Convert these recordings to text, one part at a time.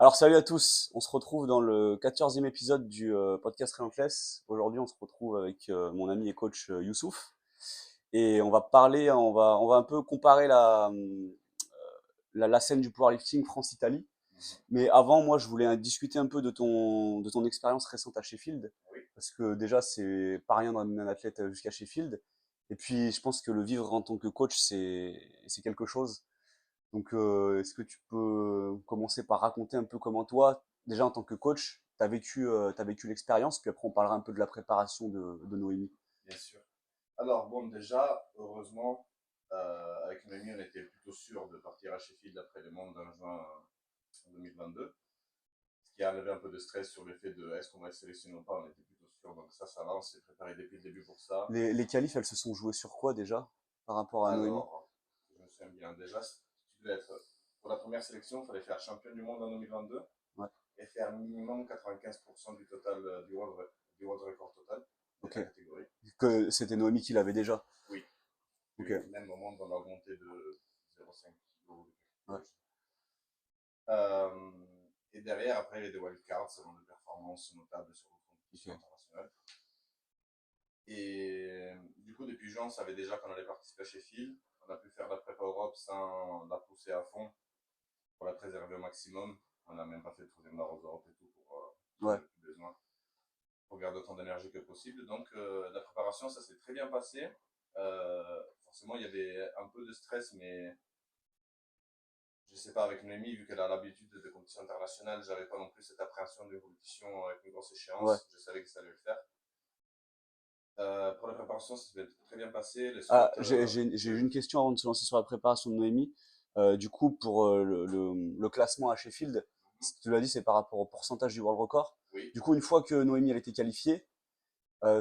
Alors salut à tous, on se retrouve dans le 14e épisode du podcast Relentless. Aujourd'hui on se retrouve avec mon ami et coach Youssouf et on va parler, on va un peu comparer la scène du powerlifting France-Italie. Mais avant moi je voulais discuter un peu de ton expérience récente à Sheffield Oui, parce que déjà c'est pas rien d'amener un athlète jusqu'à Sheffield et puis je pense que le vivre en tant que coach c'est quelque chose. Donc, est-ce que tu peux commencer par raconter un peu comment toi, déjà en tant que coach, t'as vécu l'expérience, puis après on parlera un peu de la préparation de Noémie. bien sûr. Alors, bon, déjà, heureusement, avec Noémie, on était plutôt sûr de partir à Sheffield après le monde en juin 2022. Ce qui a enlevé un peu de stress sur le fait de est-ce qu'on va être sélectionné ou pas, on était plutôt sûr. Donc, ça va, on s'est préparé depuis le début pour ça. Les qualifs, elles se sont jouées sur quoi déjà par rapport à Noémie? Alors, je me souviens bien, déjà, tu devais être, pour la première sélection, il fallait faire champion du monde en 2022 Ouais, et faire minimum 95% du total, du world record total de ok. ta catégorie. Que c'était Noémie qui l'avait déjà. Oui, Ok. puis même au monde, on a augmenté de 0,5 kg. Ouais, Euh, et derrière, après, il y a des wildcards selon des performances notables sur les compétitions ok. internationales. Et du coup, depuis juin, on savait déjà qu'on allait participer à Sheffield. On a pu faire la prépa Europe sans la pousser à fond pour la préserver au maximum. On n'a même pas fait le troisième barre aux Europes et tout pour j'en Ouais. avais plus besoin pour garder autant d'énergie que possible. Donc, la préparation, ça s'est très bien passé. Forcément, il y avait un peu de stress, mais je sais pas, avec Noémie, vu qu'elle a l'habitude de compétitions internationales, j'avais pas non plus cette appréhension d'une compétition avec une grosse Ouais. échéance. Je savais que ça allait le faire. Pour la préparation, ça s'est très bien passé. Les Ah, squats, j'ai oui, une question avant de se lancer sur la préparation de Noémie. Du coup, pour le classement à Sheffield, tu l'as dit, c'est par rapport au pourcentage du world record. oui, Du coup, une fois que Noémie elle était qualifiée,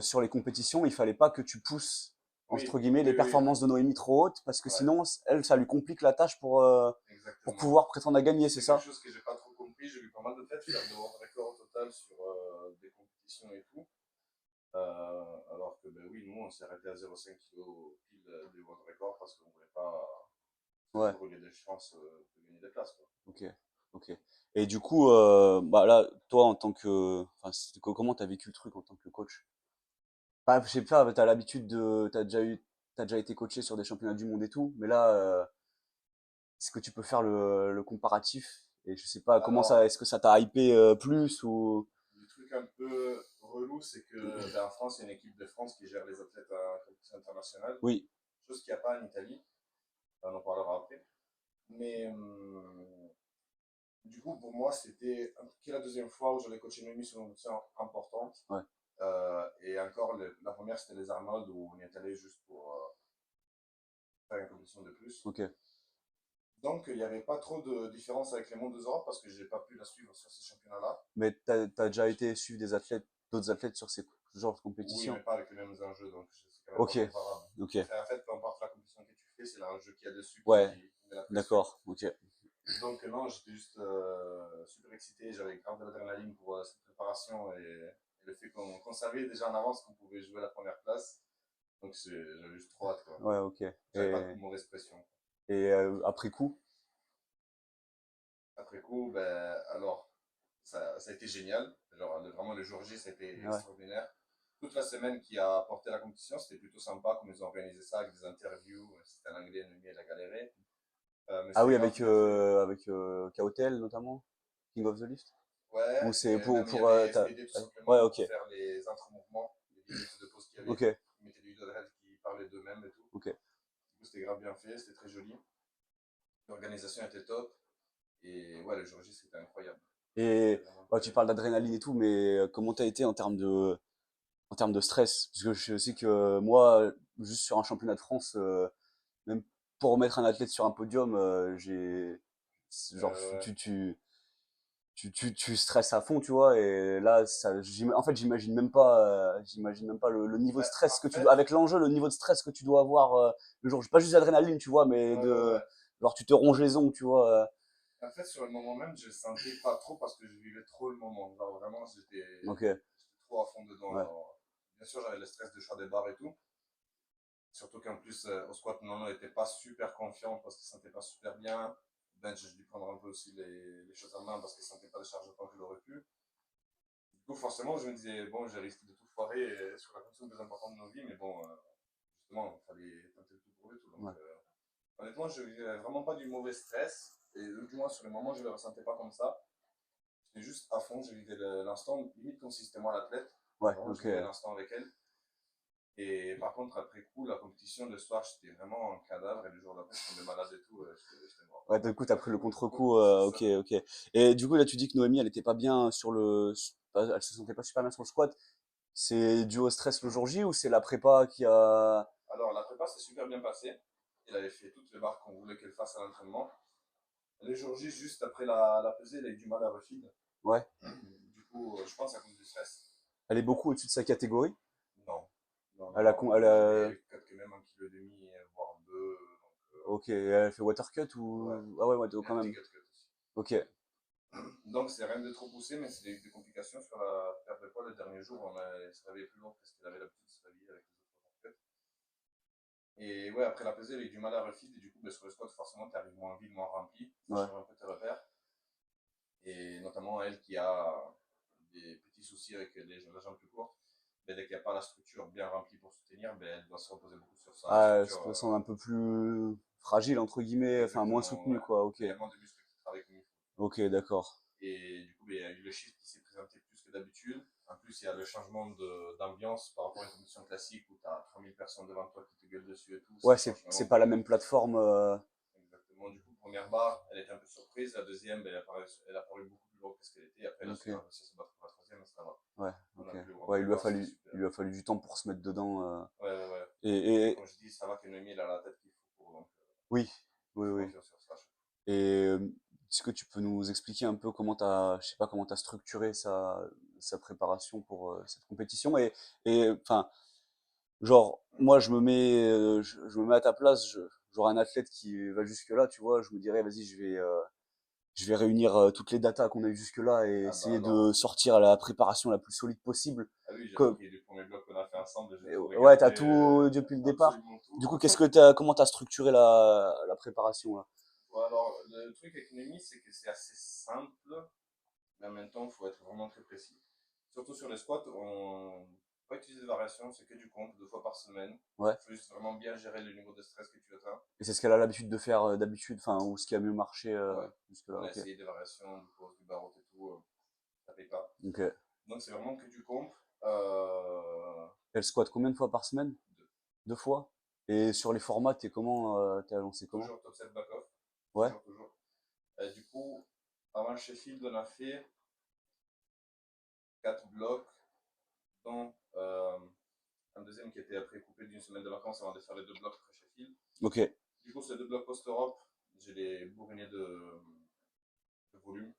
sur les compétitions, il fallait pas que tu pousses, oui, entre guillemets, les oui, oui, performances de Noémie trop hautes, parce que ouais, sinon, elle, ça lui complique la tâche pour exactement. pouvoir prétendre à gagner, c'est C'est quelque ça? chose que j'ai pas trop compris. J'ai vu pas mal de têtes faire de world record au total sur des compétitions et tout. Alors que, ben oui, nous, on s'est arrêté à 0,5 kg pile du world record parce qu'on voulait pas se Ouais, brûler des chances de gagner des places, quoi. ok, ok. Et du coup, bah là, toi, en tant que, enfin, comment t'as vécu le truc en tant que coach? Bah, je sais pas, t'as l'habitude t'as déjà été coaché sur des championnats du monde et tout, mais là, est-ce que tu peux faire le comparatif? Et je sais pas, comment ça, Alors, est-ce que ça t'a hypé plus ou? le truc un peu relou, c'est que ben, en France, il y a une équipe de France qui gère les athlètes à compétition internationale, Oui, chose qu'il n'y a pas en Italie. On en parlera après. Mais du coup, pour moi, c'était la deuxième fois où j'allais coacher une émission importante. ouais, Et encore, la première, c'était les Arnold, où on y est allé juste pour faire une compétition de plus. ok. Donc, il n'y avait pas trop de différence avec les mondes d'Europe parce que je n'ai pas pu la suivre sur ces championnats-là. Mais t'as déjà été suivre d'autres athlètes sur ces genres de Oui, mais compétitions? pas avec les mêmes enjeux, donc c'est quand même pas Ok, comparable. ok. En fait, peu importe la compétition que tu fais, c'est l'enjeu qu'il y a dessus Ouais, qui met la pression. d'accord, ok. Donc non, j'étais juste super excité, j'avais grave de l'adrénaline pour cette préparation et le fait qu'on savait déjà en avance qu'on pouvait jouer la première place. Donc j'avais juste trop hâte, quoi. Ouais, ok. J'avais pas de mauvaise pression. Et après coup? Après coup, ben, alors, ça a été génial. Genre, vraiment, le jour J, c'était Ouais. extraordinaire. Toute la semaine qui a porté la compétition, c'était plutôt sympa, comme ils ont organisé ça avec des interviews. C'était en anglais, Noémie, elle a galéré. Mais Ah c'était oui, grave bien fait. avec KOTL notamment? King of the Lift? Ou Ouais, c'est et même il y pour avait FTD tout ouais, simplement ok, pour faire les entre-mouvements, les minutes de pause qu'il y avait. ok, Ils mettaient des vidéos de rêve qui parlaient d'eux-mêmes et tout. ok. Du coup, c'était grave bien fait, c'était très joli. L'organisation était top. Et ouais, le jour J, c'était incroyable. C'était Et vraiment ouais, tu incroyable. parles d'adrénaline et tout, mais comment t'as été en termes de stress? Parce que je sais que moi, juste sur un championnat de France, même pour remettre un athlète sur un podium, genre Ouais. tu stresses à fond, tu vois, et là, en fait, j'imagine même pas le niveau de Bah, stress en que tu dois, fait, avec l'enjeu, le niveau de stress que tu dois avoir le jour, pas juste d'adrénaline, tu vois, mais ouais, ouais, ouais. genre, tu te ronges les ongles, tu vois. En fait, sur le moment même, je sentais pas trop parce que je vivais trop le moment. Genre, vraiment, Ok, j'étais trop à fond dedans. ouais, Genre, bien sûr, j'avais le stress de choix des barres et tout. Surtout qu'en plus, au squat, Nono n'était pas super confiant parce qu'il ne se sentait pas super bien. bench, j'ai dû prendre un peu aussi les choses en main parce qu'il ne sentait pas de charge autant qu'il aurait pu. Du coup, forcément, je me disais, bon, j'ai risqué de tout foirer sur la fonction la plus importante de nos vies, mais bon, justement, il fallait tenter le tout pour le tout. Donc, Ouais. honnêtement, je vivais vraiment pas du mauvais stress, et du moins, sur les moments, je ne le ressentais pas comme ça. J'étais juste à fond, je vivais l'instant, limite comme si c'était moi l'athlète. Ouais, Vraiment, je ok. vivais l'instant avec elle. Et par contre, après coup, la compétition de soir, j'étais vraiment un cadavre, et le jour d'après, je tombais malade et tout, j'étais mort. Ouais, du coup, t'as pris le contre-coup, C'est ok, ça. ok. Et du coup, là, tu dis que Noémie, elle était pas bien elle se sentait pas super bien sur le squat. C'est dû au stress le jour J ou c'est la prépa qui a... Alors, la prépa s'est super bien passée. Elle avait fait toutes les barres qu'on voulait qu'elle fasse à l'entraînement. Les jours J, juste après la pesée, elle a eu du mal à refeed. Ouais. Du coup, je pense à cause du stress. Elle est beaucoup au-dessus de sa catégorie. Non. Non, non, Elle a, non. elle J'ai a... des cuts que même 1,5 kg, voire 2. Donc, Ok, elle fait water cut ouais. ou... Ah ouais, ouais, Et quand un petit même. gut cut aussi. Ok, Donc, c'est rien de trop poussé, mais c'est des complications sur la perte de poids le dernier jour. Elle se réveillait plus lourd que ce qu'elle avait l'habitude de se réveiller avec les autres cuts. Et ouais, après la pesée, elle a eu du mal à refeed. Et du coup, ben, sur le squat, forcément, tu arrives moins vide, moins rempli. Ça ouais. change un peu tes repères. Et notamment elle qui a des petits soucis avec la jambe plus courte, ben, dès qu'il n'y a pas la structure bien remplie pour soutenir, ben, elle doit se reposer beaucoup sur sa Ah, structure. ça te semble un peu plus fragile, entre guillemets, enfin moins Exactement, soutenu, ouais. quoi, ok. Il y a moins de muscles qui travaillent comme il faut. Ok, d'accord. Et du coup, ben, il y a eu le shift qui s'est présenté plus que d'habitude. En plus, il y a le changement d'ambiance par rapport à une compétition classique où tu as 3000 personnes devant toi qui te gueulent dessus et tout. Ça Ouais, change c'est vraiment pas la beaucoup. même plateforme. Exactement. Du coup, première barre, elle était un peu surprise. La deuxième, ben, elle a paru beaucoup plus lourde que ce qu'elle était. Après, elle a Ok, réussi à se battre pour la troisième, ça va. ouais, On ok. a pu Ouais, reprendre barre, c'était super. il lui a fallu du temps pour se mettre dedans. Ouais, ouais, ouais. Et, Mais et comme je dis, ça va que Noémie, elle a la tête qu'il faut pour. Donc, oui, je oui, fais oui. confiance sur ça. Et est-ce que tu peux nous expliquer un peu comment t'as, je sais pas, comment t'as structuré sa préparation pour cette compétition et enfin, genre, moi, je me mets à ta place, j'aurais un athlète qui va jusque-là, tu vois, je me dirais, vas-y, je vais réunir toutes les datas qu'on a eues jusque-là et Ah bah essayer alors, de sortir la préparation la plus solide possible. ah oui, j'ai Que- repris les premiers blocs qu'on a fait ensemble, j'ai tout ouais, regardé, t'as tout depuis le départ. absolument tout. Du coup, comment t'as structuré la préparation là? Bon, alors, le truc avec Noémie, c'est que c'est assez simple, mais en même temps, il faut être vraiment très précis. Surtout sur les squats, on ne peut pas utiliser de variation, c'est que du compte, 2 fois par semaine. Ouais. Il faut juste vraiment bien gérer le niveau de stress que tu atteins. Et c'est ce qu'elle a l'habitude de faire d'habitude, enfin, ou ce qui a mieux marché Ouais. jusque-là. On a Ok. essayé des variations, du pause, du barreau et tout, ça paye pas. Ok. Donc c'est vraiment que du comp. Elle squatte combien de fois par semaine? Deux. 2 fois? Et sur les formats, t'es lancé comment? Toujours top 7 back-off. Ouais. Toujours, toujours. Du coup, avant Sheffield, on a fait 4 blocs, dont un deuxième qui était après coupé d'une semaine de vacances avant de faire les 2 blocs après Sheffield. Ok. Du coup, ces 2 blocs post-Europe, je les bourrinais de volume.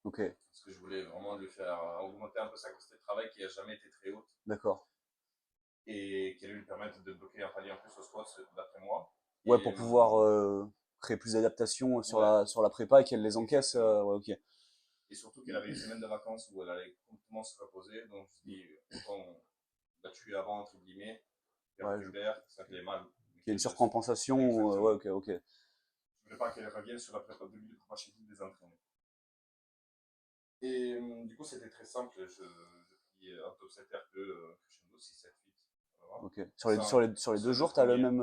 Ok. Parce que je voulais vraiment lui faire augmenter un peu sa capacité de travail qui n'a jamais été très haute D'accord. et qui allait lui permettre de bloquer un palier en plus au squat d'après moi. Ouais, Et pour pouvoir créer plus d'adaptation ouais, sur la prépa et qu'elle les encaisse. exactement. Ouais, ok. Et surtout qu'elle avait une semaine de vacances où elle allait complètement se reposer. Donc je dis, autant la tuer avant, entre guillemets, qu'elle Ouais, récupère, ça qu'elle est mal. qu'il y a une Qu'elle surcompensation. Ouais, exactement. ok, ok. Je voulais pas qu'elle revienne sur la prépa début de prépa chez vous des entraîner. Et du coup, c'était très simple. Je pris un top 7 R2 crescendo 6-7-8. Voilà. Ok. Sur les deux Sur les deux jours, t'as le premiers. même,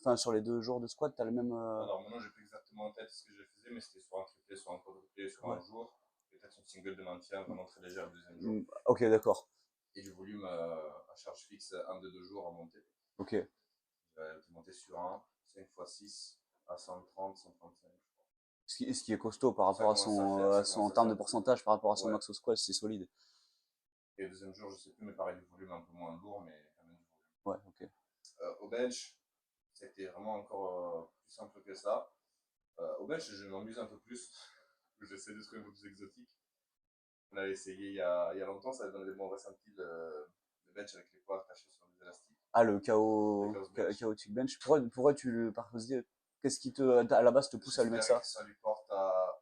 enfin, sur les 2 jours de squat, t'as le même, Alors maintenant, j'ai plus exactement en tête ce que je faisais, mais c'était soit un triplé, soit un quadruplé sur ouais. un jour. Peut-être une single de maintien vraiment très légère le deuxième jour. Mm, ok, d'accord. Et du volume à charge fixe, un de 2 jours à monter. Ok. J'ai monté sur un 5 x 6 à 130, 135. Ce qui est costaud par rapport Ça à son, en commence à termes de faire. pourcentage, par rapport à son Ouais. max au squat, c'est solide. Et le deuxième jour, je sais plus, mais pareil, du volume un peu moins lourd, mais quand même du volume. Ouais, ok. Au bench, c'était vraiment encore plus simple que ça. Au bench, je m'amuse un peu plus. J'essaie de trouver un peu plus exotique. On avait essayé il y a longtemps, ça donne des bons ressentis le bench avec les poids attachés sur des élastiques. Ah, Le chaos bench. chaotic bench. Pourquoi par curiosité, qu'est-ce qui à la base te pousse à lui mettre J'espère que ça? ça lui porte à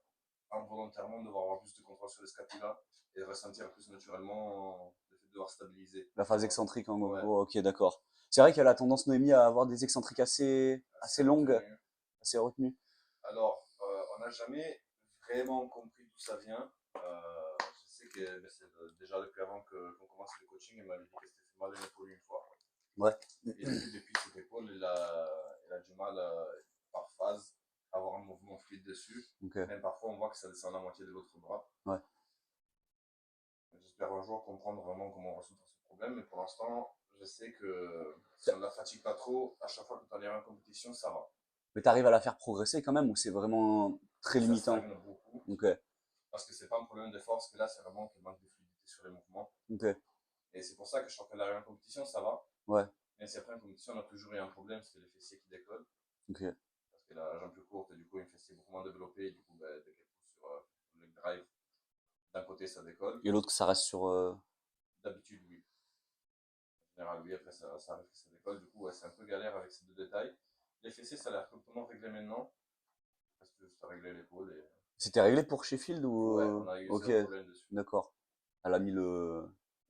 involontairement devoir avoir plus de contrôle sur les scapulas et ressentir plus naturellement le fait de devoir stabiliser. La phase excentrique, en Ouais, gros. Ok, d'accord. C'est vrai qu'elle a tendance, Noémie, à avoir des excentriques assez assez longues, retenu. assez retenues. Alors, n'a jamais vraiment compris d'où ça vient. Je sais que ben, c'est déjà depuis avant qu'on commence le coaching, il m'avait dit que c'était fait mal à l'épaule une fois. Ouais. Et depuis cette épaule, il a du mal par phase à avoir un mouvement fluide dessus. Ok. Même parfois, on voit que ça descend la moitié de l'autre bras. Ouais. J'espère un jour comprendre vraiment comment résoudre ce problème, mais pour l'instant, je sais que si on ne la fatigue pas trop, à chaque fois que tu en en compétition, ça va. Mais t'arrives à la faire progresser quand même ou c'est vraiment très Ça limitant? stagne beaucoup, Ok. parce que c'est pas un problème de force, que là, c'est vraiment qu'il manque de fluidité sur les mouvements. Ok. Et c'est pour ça que chaque fois qu'elle arrive en compétition, ça va. Ouais. Mais si après en compétition, on a toujours eu un problème, c'est les fessiers qui décollent. Ok. Parce que la jambe plus courte, et du coup, une fessier beaucoup moins développée, et du coup, ben, dès qu'elle pousse sur le drive, d'un côté, ça décolle. Et l'autre, ça reste sur. D'habitude, oui. En général, oui, après, ça arrive que ça décolle. Du coup, ouais, c'est un peu galère avec ces deux détails. Les fessiers, ça a l'air complètement réglé maintenant. Parce que juste à régler l'épaule. Et... C'était réglé pour Sheffield ou? Ouais, on a eu Ok. zéro problème dessus. D'accord. Elle a mis Elle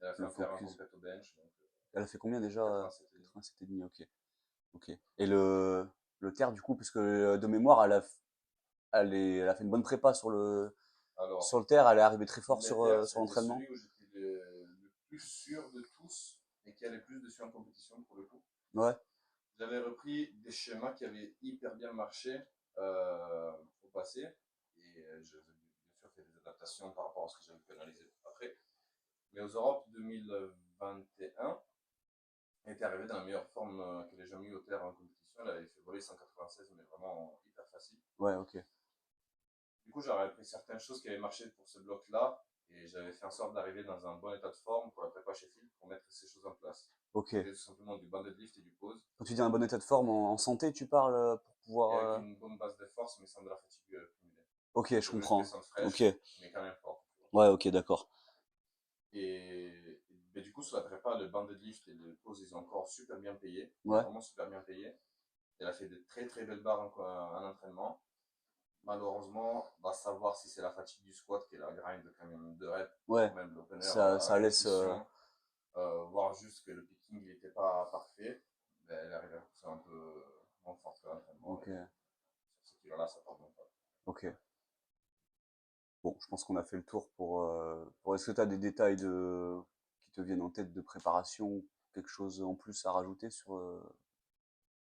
a fait le un faire un focus. complet au bench. Donc, Elle a fait combien déjà? 87,5. 87,5. Ok. Ok. Et le terre, du coup, parce que de mémoire, elle a fait une bonne prépa Alors, sur le terre. Elle est arrivée très fort les terres, sur c'était l'entraînement. celui où j'étais le plus sûr de tous et qui allait plus dessus en compétition pour le coup. Ouais. J'avais repris des schémas qui avaient hyper bien marché au passé et j'avais bien sûr fait des adaptations par rapport à ce que j'avais pu analyser après. Mais aux Europes 2021, elle était arrivée dans la meilleure forme qu'elle ait jamais eu au terre en compétition. Elle avait fait voler 196, mais vraiment hyper facile. Ouais, ok. Du coup, j'avais appris certaines choses qui avaient marché pour ce bloc-là et j'avais fait en sorte d'arriver dans un bon état de forme pour la prépa Sheffield pour mettre ces choses en place. Ok. C'était tout simplement du banded lift et du pause. Quand tu dis un bon état de forme en santé, tu parles pour Et pouvoir. avec une bonne base de force, mais sans de la fatigue cumulée. Ok, Un je peu plus comprends. descente Ok. fraîche, mais quand même fort. Ouais, ok, d'accord. Et du coup, sur la prépa, le banded lift et le pause, ils ont encore super bien payé, mais Ouais. vraiment super bien payé. Elle a fait de très très belles barres en entraînement. Malheureusement, on va savoir si c'est la fatigue du squat qui est la grind quand même de reps, Ouais. même l'opener à Ça laisse. répétition, voir juste que le picking n'était pas parfait. Ben, elle arrive à pousser un peu moins fort que l'entraînement. Ok. Et sur ce kilo-là, ça part pas. Ok. Bon, je pense qu'on a fait le tour pour... Est-ce que tu as des détails qui te viennent en tête de préparation, quelque chose en plus à rajouter sur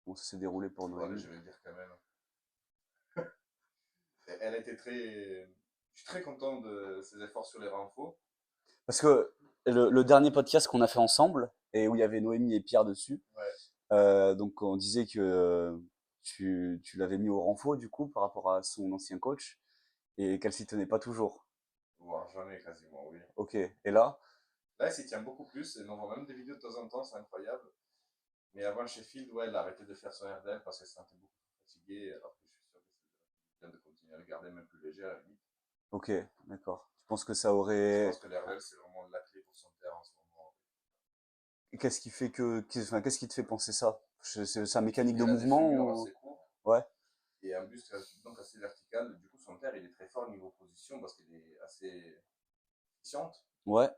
comment ça s'est déroulé pour Bon, allez, Noémie? je vais le dire quand même. Elle a été très. Je suis très content de ses efforts sur les renforts. Parce que le dernier podcast qu'on a fait ensemble, et où il y avait Noémie et Pierre dessus, Ouais, donc on disait que tu l'avais mis au renfort du coup par rapport à son ancien coach, et qu'elle s'y tenait pas toujours. voire jamais quasiment, oui. Ok, et là? Là, il s'y tient beaucoup plus et on voit même des vidéos de temps en temps, c'est incroyable. Mais avant Sheffield, ouais, elle a arrêté de faire son RDL parce qu'elle se sentait beaucoup fatiguée, alors que je suis sûr que c'est bien de continuer à le garder même plus léger à la limite. Ok, d'accord. Tu penses que ça Je pense aurait... que l'RDL, c'est vraiment la clé pour son terrain en ce moment. Qu'est-ce qui fait enfin, qu'est-ce qui te fait penser ça? C'est sa mécanique de Elle a des mouvement fémurs ou... assez courts Ouais, et un buste donc assez vertical. Du coup, son terre, il est très fort niveau position parce qu'il est assez efficiente. ouais,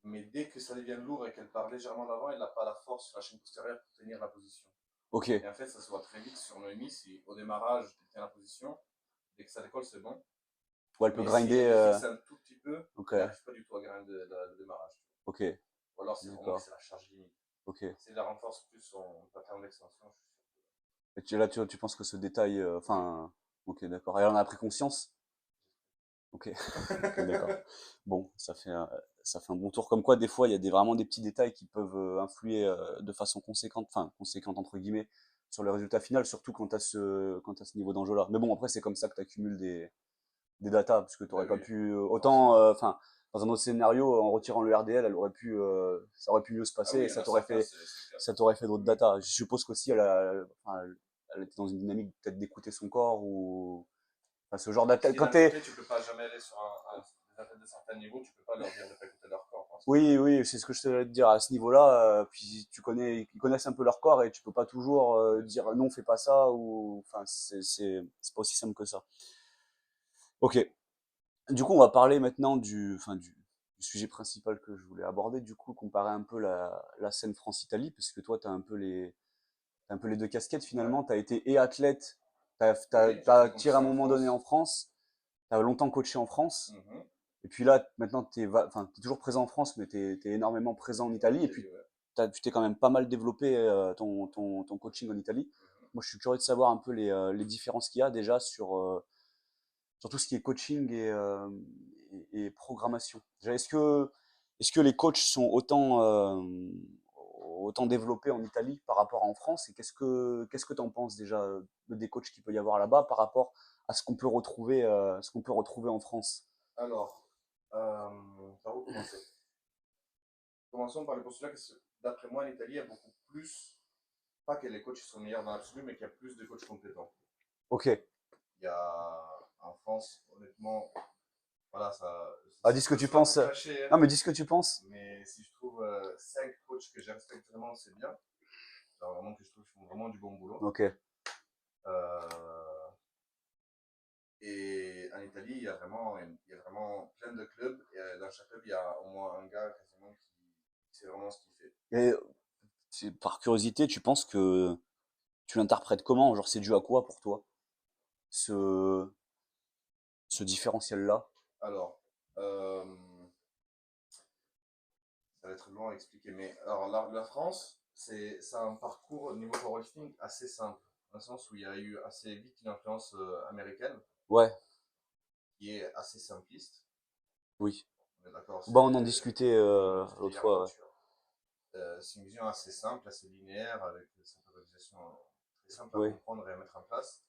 Mais dès que ça devient lourd et qu'elle part légèrement d'avant, elle n'a pas la force sur la chaîne postérieure pour tenir la position. ok. Et en fait, ça se voit très vite sur Noémie, si au démarrage, elle tient la position, dès que ça décolle, c'est bon. Ouais, elle peut Mais si grinder. elle le fixe un tout petit peu, Ok, elle n'arrive pas du tout à grinder le démarrage. ok, Ou alors, c'est vraiment que d'accord, c'est la charge limite. ok. Si elle la renforce plus son pattern d'extension, je suis sûr que Et là, tu penses que ce détail... oui. Enfin, ok, d'accord. Et elle en a pris conscience? Ok, ok, d'accord. Bon, ça fait un bon tour. Comme quoi, des fois, il y a vraiment des petits détails qui peuvent influer de façon conséquente, enfin, conséquente entre guillemets, sur le résultat final, surtout quand t'as ce niveau d'enjeu-là. Mais bon, après, c'est comme ça que tu accumules des datas, parce que tu Ben n'aurais pas oui, pu autant, forcément. enfin, dans un autre scénario, en retirant le RDL, ça aurait pu mieux se Ah passer oui, et il y en a certains, c'est clair. ça t'aurait fait d'autres Oui. datas. Je suppose qu'aussi enfin, elle était dans une dynamique peut-être d'écouter son corps ou, enfin, ce genre Ce d'attaque. qui Quand d'un t'es, côté, tu peux pas jamais aller sur des athlètes de certains niveaux, tu peux pas leur dire de pas écouter leur corps, parce que oui, oui, c'est ce que je te voulais te dire à ce niveau-là. Puis ils connaissent un peu leur corps et tu peux pas toujours bien dire sûr. non, fais pas ça ou, enfin, c'est pas aussi simple que ça. Ok. Du coup, on va parler maintenant du sujet principal que je voulais aborder, du coup, comparer un peu la scène France-Italie, parce que toi, t'as un peu les deux casquettes Ouais, finalement. T'as été et athlète Oui, j'ai fait T'as comme tiré à un ça en moment donné en France. France, t'as longtemps coaché en France, Mhm. et puis là, maintenant, t'es toujours présent en France, mais t'es énormément présent en En Italie, et Italie, puis ouais. tu t'es quand même pas mal développé ton coaching en Italie. Mhm. Moi, je suis curieux de savoir un peu les différences qu'il y a déjà sur tout ce qui est coaching et programmation. Déjà, est-ce que les coachs sont autant développés en Italie par rapport à en France? Et qu'est-ce que tu en penses déjà des coachs qu'il peut y avoir là-bas par rapport à ce qu'on peut retrouver en France? Alors, par où commencer? Commençons par le postulat que, d'après moi, en Italie, il y a beaucoup plus, pas que les coachs sont meilleurs dans l'absolu, mais qu'il y a plus de coachs compétents. Ok. Il y a, en France, honnêtement, voilà, Ah, ça dis ce que peut tu souvent penses. clasher, hein, Non, mais dis ce que tu penses. mais si je trouve 5 coachs que je respecte vraiment, c'est bien. Genre vraiment que je trouve qu'ils font vraiment du bon boulot. Ok. Euh, et en Italie, il y a vraiment plein de clubs. Et dans chaque club, il y a au moins un gars quasiment qui sait vraiment ce qu'il fait. Et par curiosité, tu penses que tu l'interprètes comment? Genre, c'est dû à quoi pour toi, ce, ce différentiel-là? Alors, ça va être long à expliquer, mais alors la France, c'est un parcours au niveau powerlifting assez simple, dans le sens où il y a eu assez vite une influence américaine Ouais, qui est assez simpliste. oui. On est d'accord, Bah, on en discutait on en discutait l'autre hier en fois. Ouais. voiture. C'est une vision assez simple, assez linéaire, avec cette organisation très simple à Oui. comprendre et à mettre en place.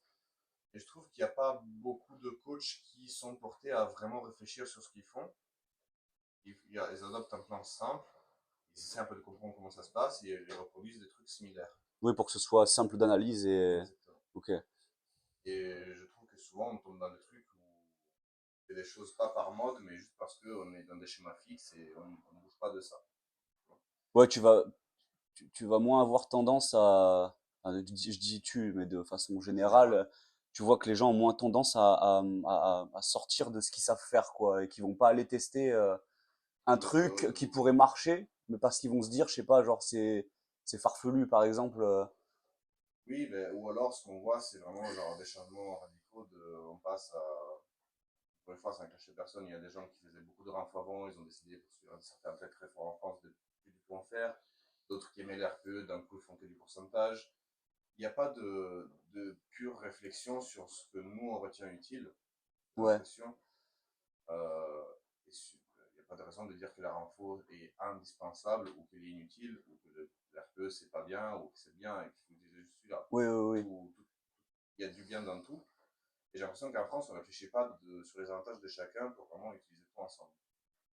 Et je trouve qu'il n'y a pas beaucoup de coachs qui sont portés à vraiment réfléchir sur ce qu'ils font. Ils adoptent un plan simple, ils essaient un peu de comprendre comment ça se passe et ils reproduisent des trucs similaires. Oui, pour que ce soit simple d'analyse et. Exactement. Ok. Et je trouve que souvent on tombe dans des trucs où on fait des choses pas par mode, mais juste parce qu'on est dans des schémas fixes et on ne bouge pas de ça. Ouais, tu vas moins avoir tendance à. Enfin, je dis tu, mais de façon En général, générale, tu vois que les gens ont moins tendance à sortir de ce qu'ils savent faire, quoi, et qu'ils vont pas aller tester un tout le truc code qui ou pourrait marcher, mais parce qu'ils vont se dire, je sais pas, genre c'est farfelu, par exemple. oui, ben, ou alors ce qu'on voit, c'est vraiment genre des changements radicaux. On passe à. Pour une fois, sans cacher personne, il y a des gens qui faisaient beaucoup de renfo avant, ils ont décidé de poursuivre certains athlètes très forts en France de plus du tout en faire. D'autres qui aimaient l'RPE, d'un coup, ils font que du pourcentage. Il n'y a pas de pure réflexion sur ce que nous, on retient utile, j'ai Ouais. l'impression. Euh, il n'y a pas de raison de dire que la renfo est indispensable ou qu'elle est inutile ou que l'RPE c'est pas bien ou que c'est bien et qu'il faut utiliser juste celui-là. Oui, oui, oui. Il y a du bien dans tout. Et j'ai l'impression qu'en France, on ne réfléchit pas sur les avantages de chacun pour vraiment utiliser tout ensemble.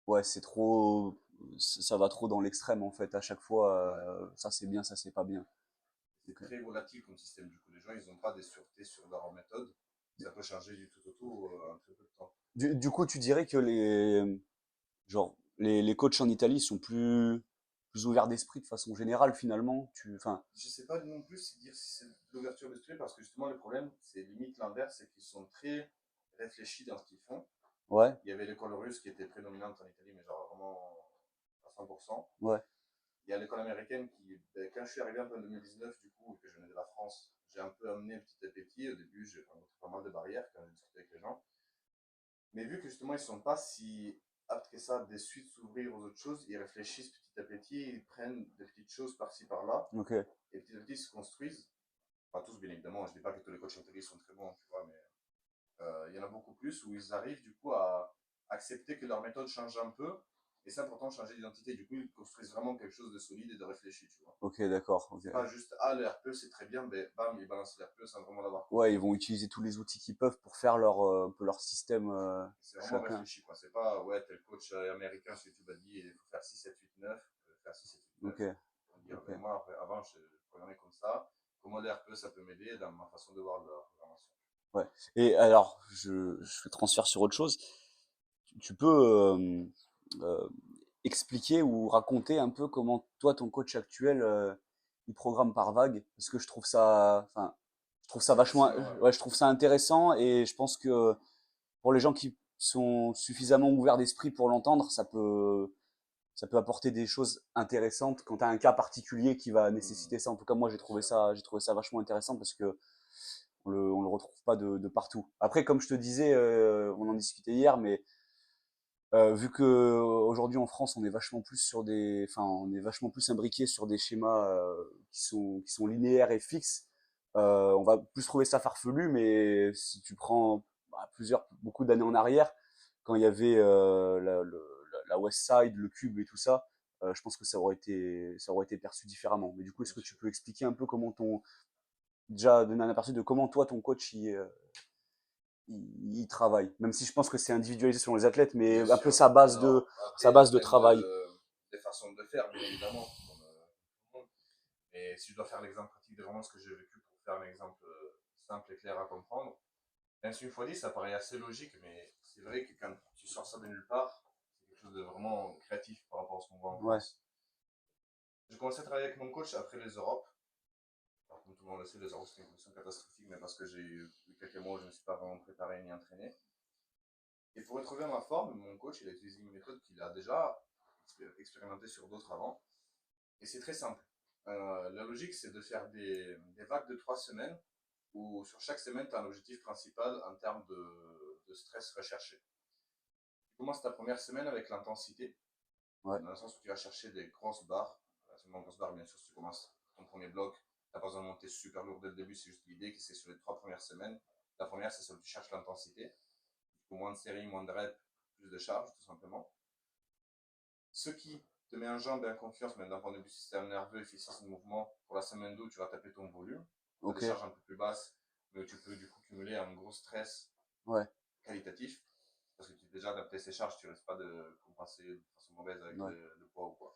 Ouais, c'est trop. Ça va trop dans l'extrême, en fait, à chaque fois. Ouais. Ça c'est bien, ça c'est pas bien. C'est Ok. très volatile comme système. Du coup, les gens, ils n'ont pas des sûretés sur leur méthode. Ça peut changer du tout au tout en très peu de temps. Du coup, tu dirais que les coachs en Italie sont plus ouverts d'esprit de façon générale, finalement. Enfin, Je ne sais pas non plus si dire si c'est de l'ouverture d'esprit parce que justement, le problème, c'est limite l'inverse, c'est qu'ils sont très réfléchis dans ce qu'ils font. ouais, Il y avait l'école russe qui était prédominante en Italie, mais genre vraiment à 100%. ouais, Il y a l'école américaine qui, ben, quand je suis arrivé un peu en 2019, du coup, et que je venais de la France, j'ai un peu amené petit à petit. Au début, j'ai rencontré pas mal de barrières quand j'ai discuté avec les gens. Mais vu que justement, ils ne sont pas si aptes que ça de suite s'ouvrir aux autres choses, ils réfléchissent petit à petit, ils prennent des petites choses par-ci par-là, ok. et petit à petit, ils se construisent. Pas tous, bien évidemment, je ne dis pas que tous les coachs intégrés sont très bons, tu vois, mais il y en a beaucoup plus où ils arrivent du coup à accepter que leur méthode change un peu, et c'est important de changer d'identité. Du coup, ils construisent vraiment quelque chose de solide et de réfléchi, tu vois. Ok, d'accord. Ok. C'est pas juste, ah, le RPE c'est très bien, mais bam, ils balancent le RPE sans vraiment l'avoir Ouais, compris. ils vont utiliser tous les outils qu'ils peuvent pour faire un peu leur système C'est vraiment chacun. réfléchi, quoi. C'est pas, ouais, tel coach américain sur YouTube a dit, il faut faire 6 7 8 9 faire 6 7 8 9. Ok, On va dire, ok. ben, moi, avant, je programmais comme ça. Comment le RPE, ça peut m'aider dans ma façon de voir la programmation. Ouais. Et alors, je fais transfert sur autre chose. Tu peux euh, expliquer ou raconter un peu comment toi, ton coach actuel, il programme par vague? Parce que enfin, je trouve ça vachement, Intéressant, ouais. ouais, je trouve ça intéressant et je pense que pour les gens qui sont suffisamment ouverts d'esprit pour l'entendre, ça peut apporter des choses intéressantes quand tu as un cas particulier qui va nécessiter ça. En tout cas, moi, Bien sûr. j'ai trouvé ça vachement intéressant parce que on le retrouve pas de partout. Après, comme je te disais, on en discutait hier, mais vu que aujourd'hui en France, on est vachement plus on est vachement plus imbriqué sur des schémas qui sont linéaires et fixes. On va plus trouver ça farfelu, mais si tu prends beaucoup d'années en arrière, quand il y avait la West Side, le Cube et tout ça, je pense que ça aurait été perçu différemment. Mais du coup, est-ce bien que tu sûr. peux expliquer un peu déjà donner un aperçu de comment toi, ton coach, il travaille? Même si je pense que c'est individualisé selon les athlètes, mais Bien un peu sûr. sa base de, Alors, après, sa il y a base de plein travail. de façons de faire, bien évidemment, comme tout le monde. Mais si je dois faire l'exemple pratique de vraiment ce que j'ai vécu pour faire un exemple simple et clair à comprendre, un une fois dit, ça paraît assez logique, mais c'est vrai que quand tu sors ça de nulle part, c'est quelque chose de vraiment créatif par rapport à ce qu'on voit en Ouais, France. J'ai commencé à travailler avec mon coach après les Europes. Alors, comme tout le monde le sait, les Europes, c'était une condition catastrophique, mais parce que j'ai eu quelques mois où je ne me suis pas vraiment préparé ni entraîné. Et pour retrouver ma forme, mon coach, il a utilisé une méthode qu'il a déjà expérimentée sur d'autres avant. Et c'est très simple. La logique, c'est de faire des vagues de 3 semaines où sur chaque semaine, tu as un objectif principal en termes de stress recherché. Tu commences ta première semaine avec l'intensité, ouais, dans le sens où tu vas chercher des grosses barres. Seulement grosses barres, bien sûr, si tu commences ton premier bloc, tu n'as pas besoin de monter super lourd dès le début, c'est juste l'idée que c'est sur les 3 premières semaines. La première, c'est celle où tu cherches l'intensité. Du coup, moins de séries, moins de reps, plus de charges, tout simplement. Ce qui te met en jambe et en confiance, même d'un point de vue système nerveux, efficience de mouvement, pour la semaine 2, tu vas taper ton volume. Tu as des ok, charges un peu plus basses, mais tu peux du coup cumuler un gros stress ouais, qualitatif, parce que tu as déjà adapté ces charges, tu ne risques pas de compenser de façon mauvaise avec ouais, le poids ou quoi.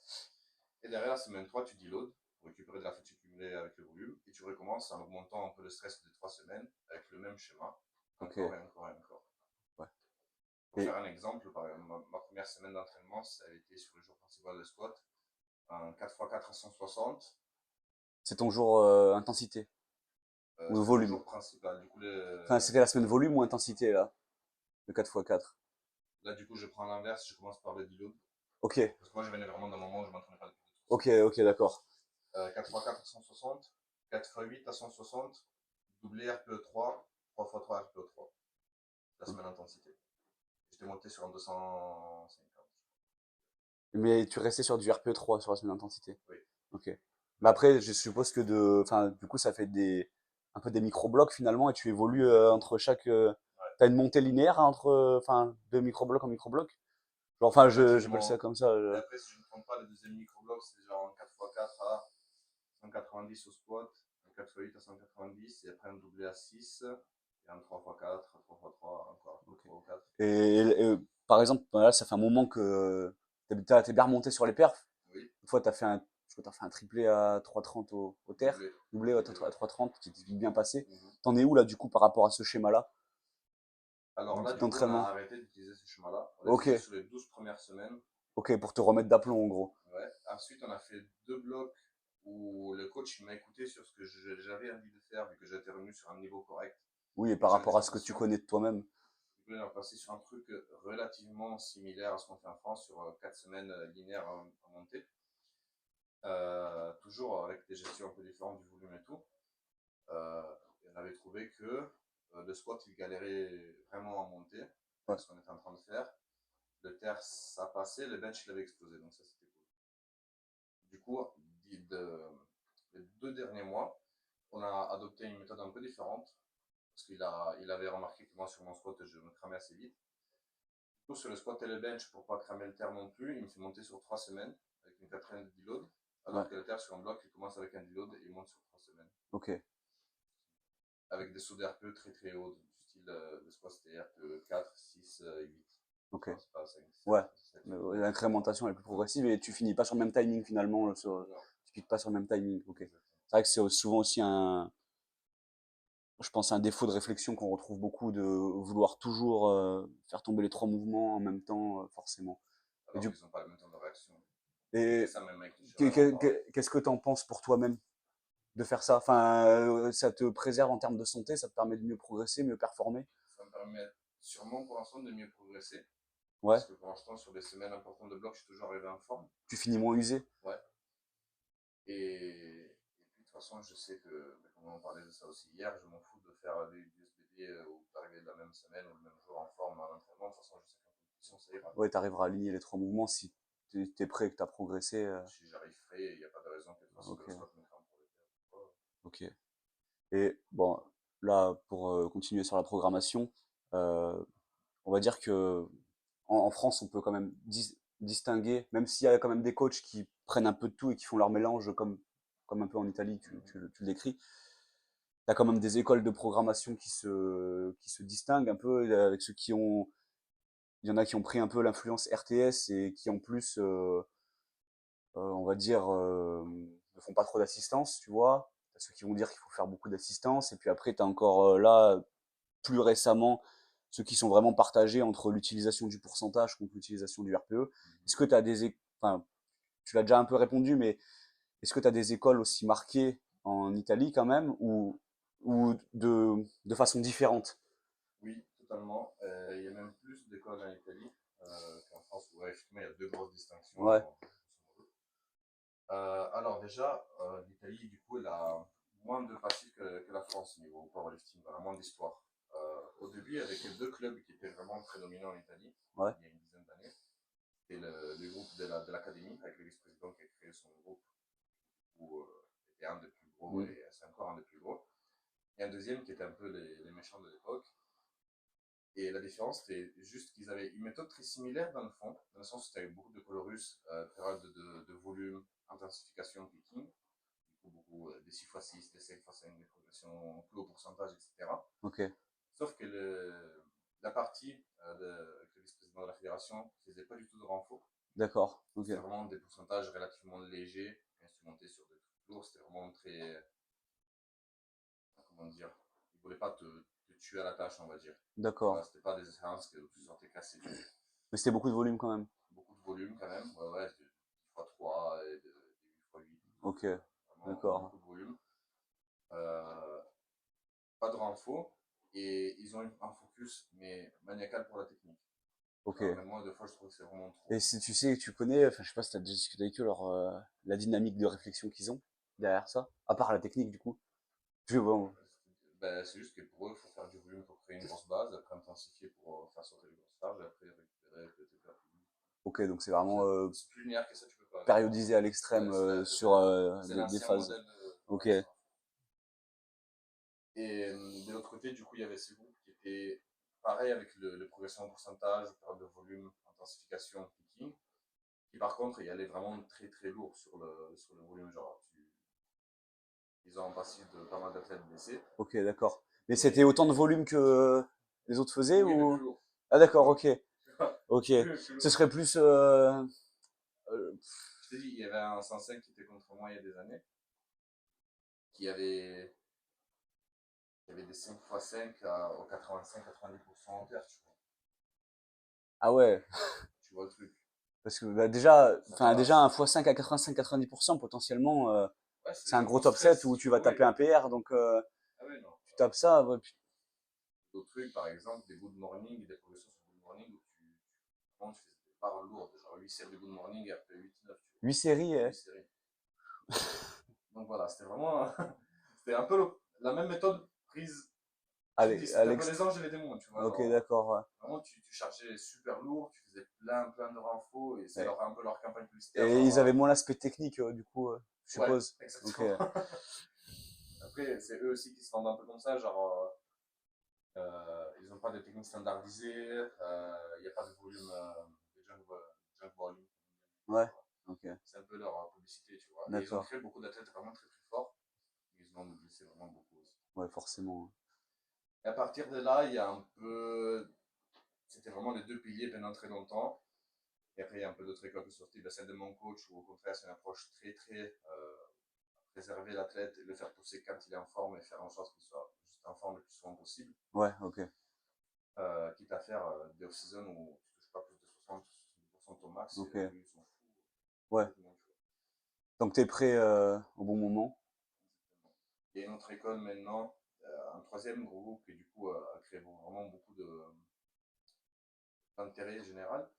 Et derrière, la semaine 3, tu deload pour récupérer de la fatigue cumulée avec le volume, et tu recommences en augmentant un peu le stress des 3 semaines avec le même schéma, ok, encore et encore et encore. ouais. Pour Et faire un exemple, par exemple, ma première semaine d'entraînement, ça a été sur le jour principal de squat, un 4x4 à 160. c'est ton jour intensité ou C'était le volume? jour principal. Du coup, Enfin, c'était la semaine volume ou intensité là, le 4x4. là, du coup, je prends l'inverse, je commence par le deload. Ok, Parce que moi, je venais vraiment d'un moment où je m'entraînais pas depuis 2 3 ok, semaines. ok, d'accord. 4x4 à 160, 4x8 à 160, doublé RPE3, 3x3 RPE3. La semaine intensité. J'étais monté sur un 250. Mais tu restais sur du RPE 3 sur la semaine d'intensité. Oui. Ok. Mais après, je suppose que enfin, du coup, ça fait un peu des micro-blocs finalement, et tu évolues Exactement. entre chaque. Ouais. T'as une montée linéaire enfin, de micro-bloc en micro-bloc. Genre, enfin, j'appelle ça Relativement. comme ça. Et après, si je ne me trompe pas, le deuxième micro-bloc, c'est genre un 4x4 à 190 au squat, un 4x8 à 190, et après un doublé à 6, et un 3x4, un 3x3, encore un peu Ok. 3 ou 4. Par exemple, là, ça fait un moment que t'es bien remonté sur les perfs. Oui, Une fois, je crois que t'as fait un triplé à 3,30 au terre. doublé. Doublé ouais, Doublé, à oui. 3,30, qui était bien passé. Mhm. T'en es où là, du coup, par rapport à ce schéma-là Alors là, du coup, on a d'entraînement? arrêté d'utiliser ce schéma-là. On l'a Ok, utilisé sur les 12 premières semaines. ok, pour te remettre d'aplomb en gros. Ouais. Ensuite, on a fait 2 blocs où le coach m'a écouté sur ce que j'avais envie de faire, vu que j'étais revenu sur un niveau correct. Oui, et Et par j'avais des rapport à ce que tu sensations. connais de toi-même. Je voulais passer sur un truc relativement similaire à ce qu'on fait en France sur 4 semaines linéaires à monter. Toujours avec des gestions un peu différentes du volume et tout. Euh, on avait trouvé que le squat, il galérait vraiment à monter Ouais, avec ce qu'on était en train de faire. Le terre, ça passait, le bench, il avait explosé, donc ça, c'était cool. Du coup, les 2 derniers mois, on a adopté une méthode un peu différente parce il avait remarqué que moi, sur mon squat, je me cramais assez vite. Du coup, sur le squat et le bench, pour pas cramer le terre non plus, il me fait monter sur 3 semaines avec une quatrième de deload, ouais, alors que le terre sur un bloc, il commence avec un deload et il monte sur 3 semaines. ok, Avec des sauts d'RPE très très hauts, du style le squat c'était RPE 4, 6, 8. ok. Enfin, c'est pas 5, 7, Ouais, 7, mais 8, ouais, 9. l'incrémentation est plus progressive et tu finis pas sur le même timing finalement. Non, Tu piques pas sur le même timing. Ok. exactement. C'est vrai que c'est souvent aussi je pense, un défaut de réflexion qu'on retrouve beaucoup de vouloir toujours faire tomber les trois mouvements en même temps, forcément. Et, Alors du, qu'ils n'ont pas le même temps de réaction. Je fais et ça même avec les chevalets en parallèle. qu'est-ce que tu en penses pour toi-même de faire ça? Enfin, ça te préserve en termes de santé, ça te permet de mieux progresser, mieux performer. Ça me permet sûrement pour l'instant de mieux progresser. Ouais, Parce que pour l'instant, sur des semaines importantes de bloc, je suis toujours arrivé en forme. tu finis moins usé. Ouais. Et puis, façon, je sais que, comme on parlait de ça aussi hier, je m'en fous de faire du SBD ou d'arriver de la même semaine ou le même jour en forme à l'entraînement. De toute façon, je sais qu'en compétition, ça ira. Ouais, t'arriveras à aligner les trois mouvements si t'es prêt et que t'as progressé. Si j'arrive frais, il n'y a pas de raison que de toute façon que Ok, le squat me crampe pour les faire. ok. Et bon, là, pour continuer sur la programmation, euh, on va dire que en France, on peut quand même distinguer, même s'il y a quand même des coachs qui prennent un peu de tout et qui font leur mélange comme un peu en Italie, tu le décris. Tu as quand même des écoles de programmation qui se distinguent un peu avec ceux qui ont. Il y en a qui ont pris un peu l'influence RTS et qui en plus, on va dire, ne font pas trop d'assistance, tu vois. T'as ceux qui vont dire qu'il faut faire beaucoup d'assistance. Et puis après, tu as encore là, plus récemment, ceux qui sont vraiment partagés entre l'utilisation du pourcentage contre l'utilisation du RPE. Est-ce que tu as enfin, tu l'as déjà un peu répondu, mais est-ce que tu as des écoles aussi marquées en Italie quand même ou de façon différente? Oui, totalement. Il y a même plus d'écoles en Italie qu'en France, où ouais, effectivement, il y a deux grosses distinctions. Ouais. Alors déjà, l'Italie, du coup, elle a moins de passif que la France niveau powerlifting, elle a moins d'histoire. Au début, il y avait que deux clubs qui étaient vraiment prédominants en Italie, Ouais. il y a une dizaine d'années. C'était le groupe de l'Académie, avec le vice-président qui a créé son groupe, où était un des plus gros, Mm. et c'est encore un des plus gros. Et un deuxième qui était un peu les méchants de l'époque. Et la différence, c'était juste qu'ils avaient une méthode très similaire dans le fond, dans le sens où c'était beaucoup de colorus, période de volume, intensification, picking, du coup beaucoup des 6x6, des 5x5, des progressions plus au pourcentage, etc. Ok. Sauf que la partie avec le vice-président de la fédération ne faisait pas du tout de renfort. D'accord. Ok. C'était vraiment des pourcentages relativement légers, instrumentés sur des trucs lourds. C'était vraiment très, comment dire, ils ne voulaient pas te tuer à la tâche, on va dire. Voilà, D'accord. c'était pas des séances que tu sortais cassé. Mais c'était beaucoup de volume quand même. Beaucoup de volume quand même. Ouais, ouais, de 10x3 et de 8x8. Ok. Vraiment D'accord. beaucoup de volume. Euh, Pas de renfort. Et ils ont un focus, mais maniacal pour la technique. Ok. Alors, même moi, deux fois, je trouve que c'est vraiment trop. Et si tu sais, tu connais, enfin, je sais pas si tu as déjà discuté avec eux, la dynamique de réflexion qu'ils ont derrière ça, à part la technique du coup. Bon, Ben, c'est juste que pour eux, il faut faire du volume pour créer une grosse base, après intensifier pour faire sauter les grosses charges, et après récupérer, peut-être faire plus. ok, donc c'est vraiment C'est plus linéaire que ça, tu peux pas. périodisé à Ouais, l'extrême sur c'est des l'ancien phases. modèle de Ok, progression. Et de l'autre côté, du coup, il y avait ces groupes qui étaient pareil avec le progression en pourcentage, période de volume, intensification, picking, qui par contre, il allait vraiment très très lourd sur le volume. Genre, ils ont un passif de pas mal d'athlètes blessés. ok, d'accord. Mais c'était Et autant de volume que les autres faisaient oui, mais plus ou? lourd. Ah Plus d'accord, lourd. ok, ok. Plus Ce lourd. serait plus. Euh, Je t'ai dit, il y avait un 105 qui était contre moi il y a des années, qui avait, qui avait des 5x5 au 85-90% en terre, tu vois. ah ouais, Tu vois le truc. parce que bah, déjà, Ça enfin déjà tabasse. un x5 à 85-90% potentiellement, Ouais, c'est c'est un du gros gros top 7 stress, où tu tu vas vois, taper oui. un PR, donc Ah oui, non. tu tapes ça, ouais, D'autres trucs, par exemple, des good morning, des progressions sur good morning où vraiment, tu faisais des barres lourdes, genre 8 séries de good morning et après 8-9, tu 8 séries, vois. 8 séries. Donc voilà, c'était vraiment. C'était un peu la même méthode prise. Je te dis, allez, c'était un peu Alex. les anges et les démons, tu vois. Ok, Genre, d'accord. Ouais. vraiment, tu chargeais super lourd, tu faisais plein de renfos et c'est Ouais. un peu leur campagne publicitaire. Et Genre, ils avaient moins l'aspect technique, du coup, je ouais, suppose. Ok. exactement. Après, c'est eux aussi qui se vendent un peu comme ça, genre. Ils n'ont pas de technique standardisée, il n'y a pas de volume de junk volume. Ouais. Ok. C'est un peu leur publicité, tu vois. Et ils ont D'accord. créé beaucoup d'athlètes vraiment très très forts. Ils en ont blessé vraiment beaucoup aussi. Ouais, forcément. Et à partir de là, il y a un peu. C'était vraiment les deux piliers pendant très longtemps. Et après, il y a un peu d'autres écoles qui sont sorties. Celle de mon coach, où au contraire, c'est une approche très très préserver l'athlète et le faire pousser quand il est en forme et faire en sorte qu'il soit juste en forme le plus souvent possible. Ouais, ok. Quitte à faire des off-season où tu touches pas plus de 60-70% de ton max, Ok. eux, ils s'en foutent Ouais. complètement. Donc t'es prêt au bon moment. Il y a une autre école maintenant, un troisième groupe qui du coup a créé vraiment beaucoup d'intérêt général.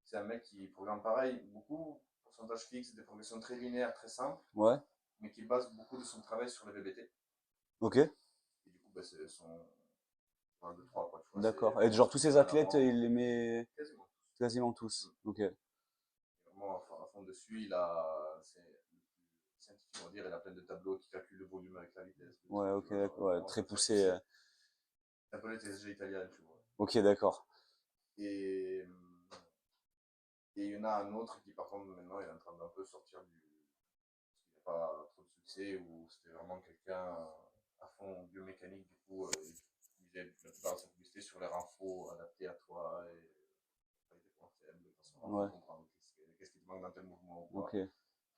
C'est un mec qui programme pareil, beaucoup, pourcentage fixe, des progressions très linéaires, très simples. Ouais. mais qui base beaucoup de son travail sur le VBT. Ok, Et du coup, bah, c'est son 1, 2, 3, quoi, tu vois, c'est d'accord. Et vraiment genre ce tous qu'il ces met en athlètes, avant il les met quasiment tous. quasiment Mm. tous. Ok. Vraiment à fond dessus, il a, c'est le plus scientifique, on va dire, il a plein de tableaux qui calculent le volume avec la vitesse, des Ouais, trucs, tu ok, vois, genre d'accord. Ouais, vraiment très très très poussé. poussé. C'est un peu les TSG italiens, tu vois. Ok, d'accord. Et, et il y en a un autre qui, par contre, maintenant, il est en train d'un peu sortir du. Parce qu'il n'a pas trop de succès, ou c'était vraiment quelqu'un à fond biomécanique, du coup, il faisait la plupart de sa publicité sur les infos adaptés à toi, et pas des points faibles, de façon à Ouais, comprendre qu'est-ce qui te manque dans tel mouvement ou ok. quoi.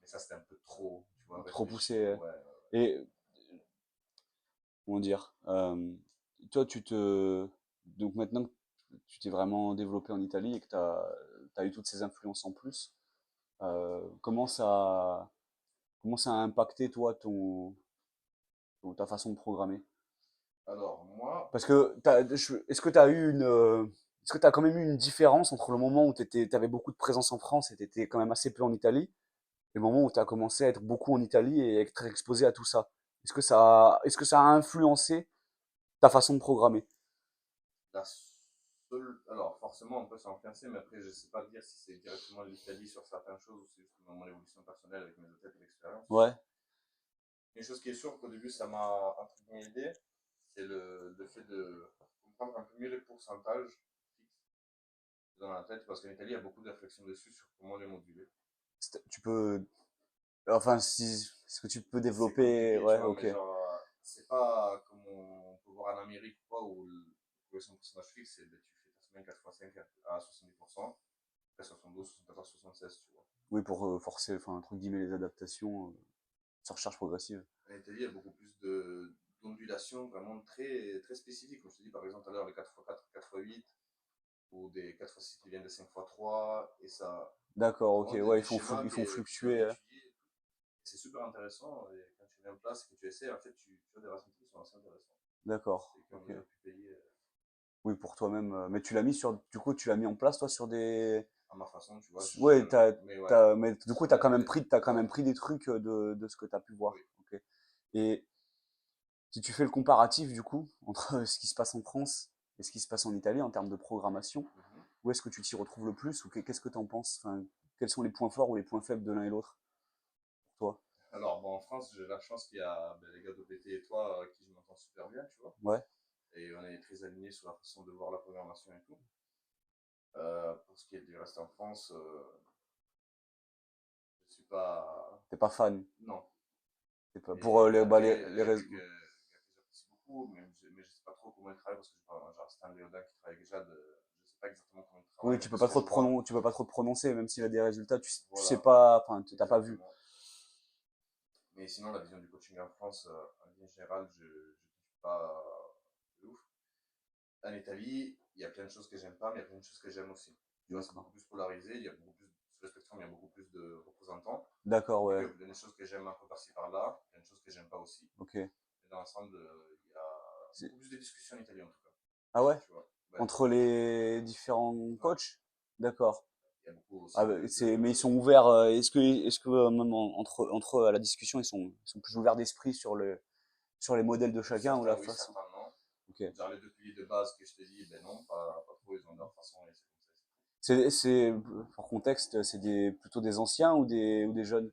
Mais ça, c'était un peu trop, tu vois, Trop réfléchi, poussé. ouais. Et comment dire, toi, donc maintenant que tu t'es vraiment développé en Italie et que tu as eu toutes ces influences en plus, comment ça a impacté, toi, ta façon de programmer? Alors, moi, Parce que est-ce que tu as eu est-ce que tu as quand même eu une différence entre le moment où tu avais beaucoup de présence en France et tu étais quand même assez peu en Italie, et le moment où tu as commencé à être beaucoup en Italie et être exposé à tout ça? Est-ce que ça a influencé ta façon de programmer? la seule. Alors, forcément, on peut s'influencer, mais après, je ne sais pas dire si c'est directement l'Italie sur certaines choses ou c'est juste mon évolution personnelle avec mes athlètes et l'expérience, tu Ouais, vois. Une chose qui est sûre qu'au début, ça m'a un peu aidé, c'est le fait de comprendre un peu mieux les pourcentages fixes dans la tête, parce qu'en Italie, il y a beaucoup de réflexions dessus sur comment les moduler. tu peux, enfin, si, est-ce que tu peux C'est développer? compliqué, tu Ouais, vois, ok. mais genre, c'est pas comme on peut voir en Amérique, quoi, où le progression de pourcentage fixe, c'est ben, tu fais ta semaine 4 x 5 à 70%, après 72, 74, 76, tu vois. Oui, pour forcer, enfin, entre guillemets, les adaptations, sur recharge progressive. En Italie, il y a beaucoup plus d'ondulations vraiment très, très spécifiques. Comme je te dis, par exemple, tout à l'heure, les 4x4, 4x8, ou des 4x6 qui viennent de 5x3, et ça, D'accord, c'est ok, vraiment ouais, des schémas ils font qui sont fluctuer. étudiés. C'est super intéressant, et quand tu mets en place et que tu essaies, en fait, tu as des ressentis qui sont assez intéressants. D'accord, Et qu'on ok. a pu payer Oui, pour toi-même. Mais du coup, tu l'as mis en place, toi, sur des. à ma façon, tu vois. Ouais, Mais ouais, mais du coup, sur des. t'as quand même pris des trucs de ce que t'as pu Oui. voir. Ok. Et si tu fais le comparatif, du coup, entre ce qui se passe en France et ce qui se passe en Italie en termes de programmation, Mhm. où est-ce que tu t'y retrouves le plus ou qu'est-ce que tu en penses? Enfin, quels sont les points forts ou les points faibles de l'un et l'autre pour toi? Alors, bon, en France, j'ai la chance qu'il y a ben, les gars d'OPT et toi qui je m'entends super bien, tu vois. Ouais, Et on est très alignés sur la façon de voir la programmation et tout. Pour ce qui est du reste en France, je suis pas. t'es pas fan. Non. T'es pas, pour Et les après, il y a raisons. quelques gars que j'apprécie beaucoup, mais je sais pas trop comment ils travaillent parce que je parle genre Stan Léoda qui travaille avec Jade, je sais pas exactement comment ils Oui, travaillent, mais de ce que je vois, tu peux pas trop te prononcer, même s'il a des résultats, tu sais voilà, pas, enfin, t'as pas vu. exactement. Mais sinon, la vision du coaching en France, en ligne générale, je kiffe pas de ouf. En Italie, il y a plein de choses que j'aime pas, mais il y a plein de choses que j'aime aussi. Tu vois, c'est D'accord. beaucoup plus polarisé, il y a beaucoup plus, sur le spectrum, il y a beaucoup plus de représentants. D'accord, Du coup, ouais. il y a plein de choses que j'aime un peu par-ci par-là, plein de choses que j'aime pas aussi. Ok. Mais dans l'ensemble, il y a C'est- beaucoup plus de discussions en Italie en tout cas. Ah ouais? Tu vois, ouais, Entre les différents ouais. coachs? D'accord. Il y a beaucoup Ah, aussi bah, mais ils de. sont ouverts. Est-ce que même entre eux, à la discussion, ils sont plus ouverts d'esprit sur les modèles de chacun ou la Certains oui, façon? certains non. Ok. Genre les deux piliers de base que je te dis, ben non, pas trop, ils ont leur façon et c'est comme ça. Pour contexte, plutôt des anciens ou des jeunes?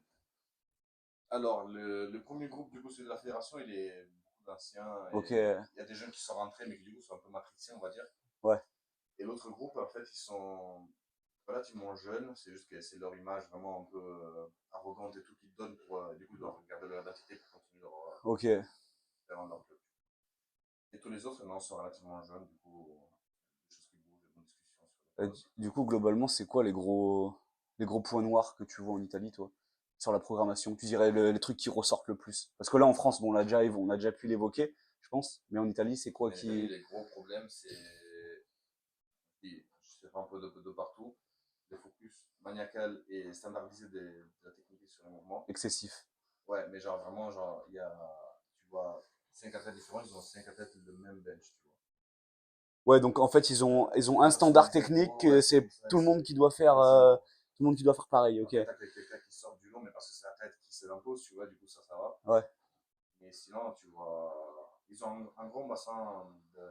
Alors, le premier groupe, du coup, celui de la fédération, il est beaucoup d'anciens Ok, et il y a des jeunes qui sont rentrés, mais qui, du coup, sont un peu matrixés, on va dire. ouais, Et l'autre groupe, en fait, ils sont relativement jeunes, c'est juste que c'est leur image vraiment un peu arrogante et tout qu'ils donnent pour, du coup, leur garder leur identité pour continuer leur, ok. faire dans leur club. Et tous les autres, non, sont relativement jeunes, du coup, des choses qui bougent, des bonnes discussions sur le poste. Du coup, globalement, c'est quoi les gros points noirs que tu vois en Italie, toi, sur la programmation? Tu dirais les trucs qui ressortent le plus? Parce que là, en France, bon, on a déjà pu l'évoquer, je pense, mais en Italie, c'est quoi En Italie, qui les gros problèmes, c'est, je sais pas un peu de partout, le focus maniacal et standardisé de la technique sur les mouvements. excessif? Ouais, mais genre vraiment, genre, il y a, tu vois, 5 athlètes différents, ils ont 5 athlètes le même bench, tu vois. Ouais, donc en fait, ils ont un standard technique, Ouais, c'est c'est comme ça, c'est tout le monde qui doit quasiment. faire pareil, En ok. fait, t'as quelqu'un qui sort du lot, mais parce que c'est la tête qui se l'imposent, tu vois, du coup, ça va. Ouais. Mais sinon, tu vois, ils ont un gros bassin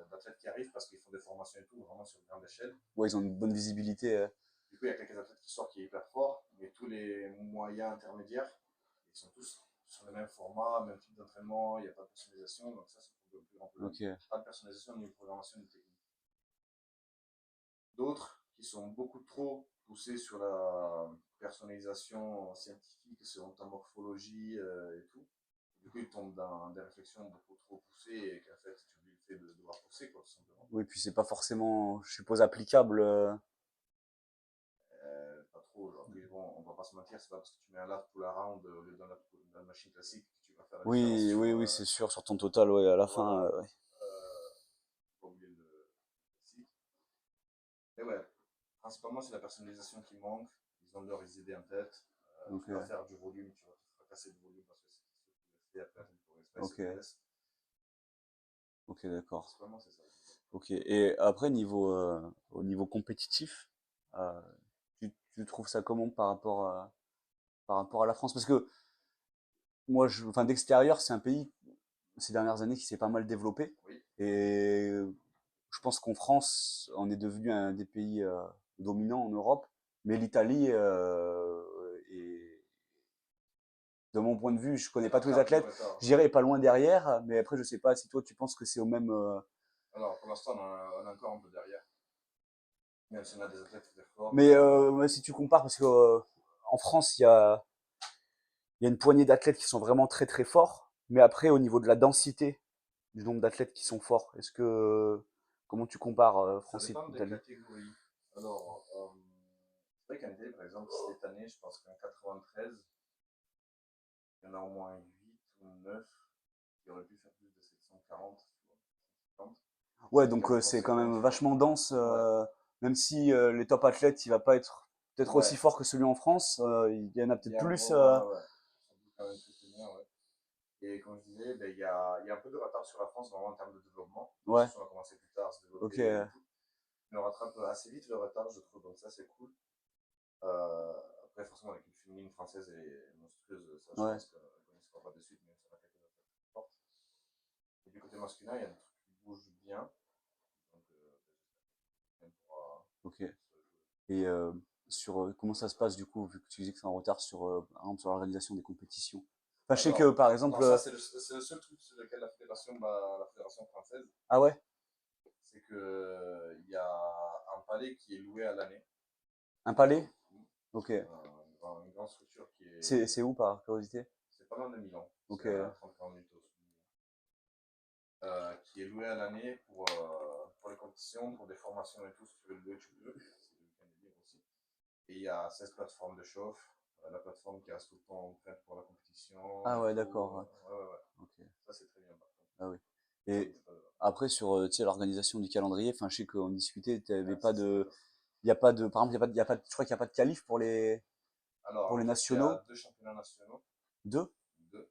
d'athlètes qui arrivent parce qu'ils font des formations et tout, vraiment sur grande échelle. Ouais, ils ont une bonne visibilité. Du coup, il y a quelques athlètes qui sortent qui est hyper fort, mais tous les moyens intermédiaires, ils sont tous sur le même format, même type d'entraînement, il n'y a pas de personnalisation, donc ça, c'est le plus grand problème. Ok. Pas de personnalisation ni de programmation ni de technique. D'autres qui sont beaucoup trop poussés sur la personnalisation scientifique, sur ta morphologie et tout. Du coup, ils tombent dans des réflexions beaucoup trop poussées et qu'en fait, tu oublies le fait de devoir pousser, quoi, tout simplement. Oui, puis c'est pas forcément, je suppose, applicable. Pas trop, genre, oui, bon, on va pas se mentir, c'est pas parce que tu mets un lat pull around dans la machine classique que tu vas faire la différence Oui, sur. oui, oui, c'est sûr, sur ton total, ouais, à la fin, Voilà, ouais. faut pas oublier le classique. Mais ouais, principalement, c'est la personnalisation qui manque. Ils ont leurs idées en tête. Donc, Tu vas faire du volume, tu vas te fracasser de volume parce que c'est ce que tu veux faire. Après, tu ok, te laisses. ok, d'accord. Principalement, c'est ça. Ok. Et après, au niveau compétitif, euh, tu trouves ça comment par rapport à la France? Parce que moi, enfin, d'extérieur, c'est un pays ces dernières années qui s'est pas mal développé. Oui. Et je pense qu'en France, on est devenu un des pays dominants en Europe. Mais l'Italie est, de mon point de vue, je connais Elle pas tous les rattrape le athlètes. retard. Je dirais pas loin derrière, mais après, je sais pas si toi, tu penses que c'est au même. Alors, pour l'instant, on a encore un peu derrière. Même si on a des athlètes très forts. Mais si tu compares, parce que en France, il y a une poignée d'athlètes qui sont vraiment très très forts. Mais après, au niveau de la densité du nombre d'athlètes qui sont forts, comment tu compares Ça France et dépend des Italie? catégories. Alors, c'est vrai qu'en Italie, par exemple, cette année, je pense qu'en 93, il y en a au moins 8 ou 9 qui auraient pu faire plus de 740, tu vois. 750. Ouais, C'est quand donc même c'est quand conséquent, même tu vois. vachement dense, Ouais, même si les top athlètes, il va pas être peut-être aussi ouais, fort que celui en France, il y en a il peut-être y a un plus. gros, ouais, ouais, ouais. Sans doute quand même très bien, ouais. Et comme je disais, ben, il y a un peu de retard sur la France vraiment en termes de développement. Dans le Ouais, sens où on a commencé plus tard à se ok, développer et tout. Mais on rattrape assez vite le retard, je trouve, donc ça c'est cool. Euh, Après, forcément, l'équipe féminine française est monstrueuse, ça je ouais, pense qu'on ne se pas de suite, même si on a quelques athlètes fortes. Et du côté masculin, il y a des trucs qui bougent bien, donc on pourra ok. se jouer. Et sur comment ça se passe du coup, vu que tu disais que c'est en retard sur, par exemple, sur l'organisation des compétitions. Enfin, je sais que Alors, par non, exemple, ça c'est le seul truc sur lequel la fédération française, ah ouais, c'est que il y a un palais qui est loué à l'année. un palais, ok. Une grande structure qui C'est est. où par curiosité? C'est pas loin de Milan, Ok, c'est à 30-40 minutes au-dessus. Qui est loué à l'année pour les compétitions, pour des formations et tout. Si tu veux le louer, tu peux. C'est le week-end est libre aussi. Et il y a 16 plateformes de chauffe. La plateforme qui reste tout le temps prête pour la compétition ah et ouais, tout. d'accord, ouais. Ouais, ouais, ouais. Ok, Ça, c'est très bien par contre. ah oui. Ça Et bouge pas de là. après sur tu sais l'organisation du calendrier, enfin je sais qu'on discutait, t'avais Ouais, pas ça, c'est de, top. il y a pas de, par exemple, il y a pas, je crois qu'il y a pas de qualif Alors, pour en les fait, il y a nationaux, deux championnats nationaux. deux. Deux.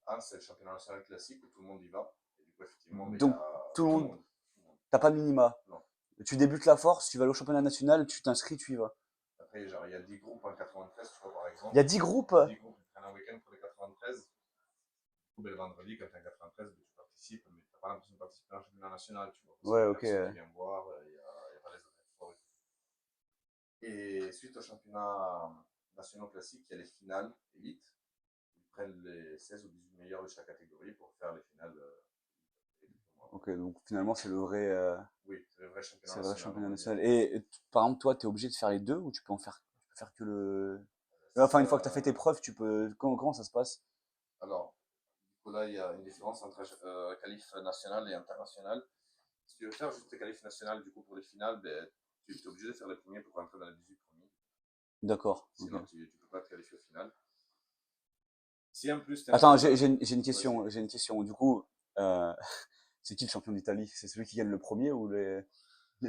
Un, c'est le championnat national classique où tout le monde y va. Et du coup, effectivement, mais il y Donc a tout le tout le monde, monde. Tout le monde. t'as pas de minima. Non. Tu débutes la force, tu vas aller au championnat national, tu t'inscris, tu y vas. Après, genre, il y a 10 groupes en 93, tu vois, par Il y exemple. a 10 groupes. 10 groupes qui prennent un week-end pour les 93. Ou le vendredi, quand tu es 93, tu participes, mais tu n'as pas l'impression de participer à un championnat national, tu vois. Parce qu'il Ouais, n'y a ok. personne qui vient voir, il n'y a pas les athlètes forts. Et suite au championnat national classique, il y a les finales élites. Ils prennent les 16 ou 18 meilleurs de chaque catégorie pour faire les finales. Ok, donc finalement Oui, c'est le vrai championnat c'est le vrai national, on championnat va dire. national. Et par exemple, toi, t'es obligé de faire les deux ou tu peux faire que le. Enfin, une fois que t'as fait tes Ça, preuves, tu peux. Comment ça se passe? alors, du coup, là, il y a une différence entre qualif national et international. Si tu veux faire juste les qualifs nationales, du coup, pour les finales, ben, tu es obligé de faire les premiers pour rentrer dans les 18 premiers. D'accord. Ok. Sinon, tu ne peux pas te qualifier au final. Si en plus tu es un Attends, peu. j'ai une Vas-y. question. J'ai une question. Du coup, euh, c'est qui le champion d'Italie? C'est celui qui gagne le premier ou les